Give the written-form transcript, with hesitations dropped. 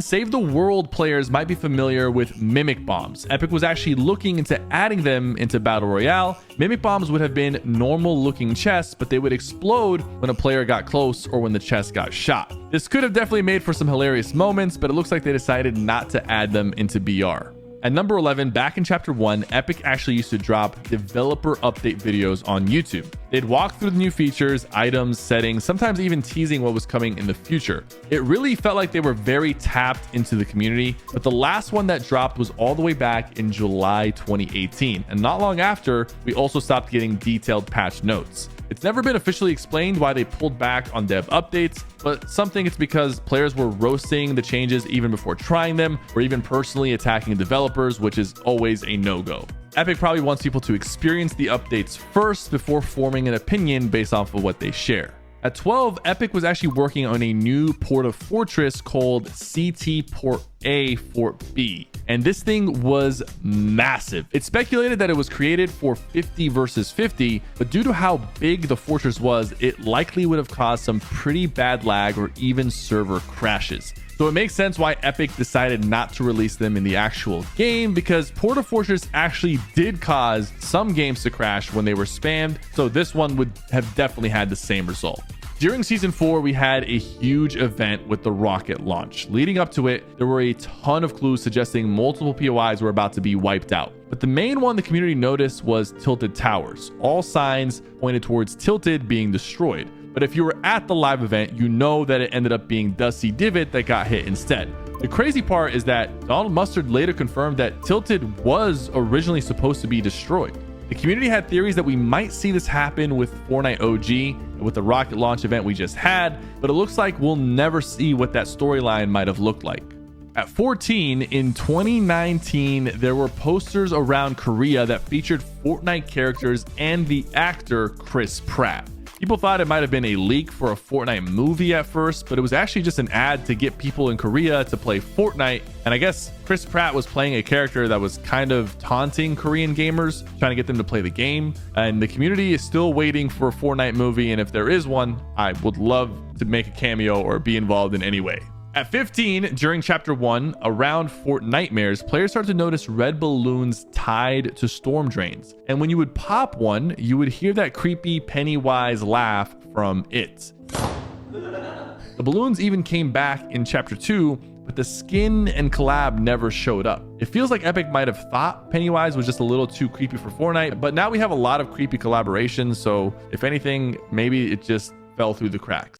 Save the World players might be familiar with mimic bombs. Epic was actually looking into adding them into Battle Royale. Mimic bombs would have been normal looking chests, but they would explode when a player got close or when the chest got shot. This could have definitely made for some hilarious moments, but it looks like they decided not to add them into BR. At number 11, back in chapter 1, Epic actually used to drop developer update videos on YouTube. They'd walk through the new features, items, settings, sometimes even teasing what was coming in the future. It really felt like they were very tapped into the community, but the last one that dropped was all the way back in July 2018. And not long after, we also stopped getting detailed patch notes. It's never been officially explained why they pulled back on dev updates, but some think it's because players were roasting the changes even before trying them, or even personally attacking developers, which is always a no-go. Epic probably wants people to experience the updates first before forming an opinion based off of what they share. At 12, Epic was actually working on a new port of Fortress called CT Port A Fort B, and this thing was massive. It's speculated that it was created for 50 versus 50, but due to how big the fortress was, it likely would have caused some pretty bad lag or even server crashes. So it makes sense why Epic decided not to release them in the actual game, because Port of Fortress actually did cause some games to crash when they were spammed, so this one would have definitely had the same result. During Season 4, we had a huge event with the rocket launch. Leading up to it, there were a ton of clues suggesting multiple POIs were about to be wiped out. But the main one the community noticed was Tilted Towers. All signs pointed towards Tilted being destroyed. But if you were at the live event, you know that it ended up being Dusty Divot that got hit instead. The crazy part is that Donald Mustard later confirmed that Tilted was originally supposed to be destroyed. The community had theories that we might see this happen with Fortnite OG and with the rocket launch event we just had, but it looks like we'll never see what that storyline might have looked like. At 14, in 2019, there were posters around Korea that featured Fortnite characters and the actor Chris Pratt. People thought it might have been a leak for a Fortnite movie at first, but it was actually just an ad to get people in Korea to play Fortnite. And I guess Chris Pratt was playing a character that was kind of taunting Korean gamers, trying to get them to play the game. And the community is still waiting for a Fortnite movie. And if there is one, I would love to make a cameo or be involved in any way. At 15, during chapter 1, around Fort Nightmares, players started to notice red balloons tied to storm drains. And when you would pop one, you would hear that creepy Pennywise laugh from it. The balloons even came back in chapter 2, but the skin and collab never showed up. It feels like Epic might have thought Pennywise was just a little too creepy for Fortnite, but now we have a lot of creepy collaborations, so if anything, maybe it just fell through the cracks.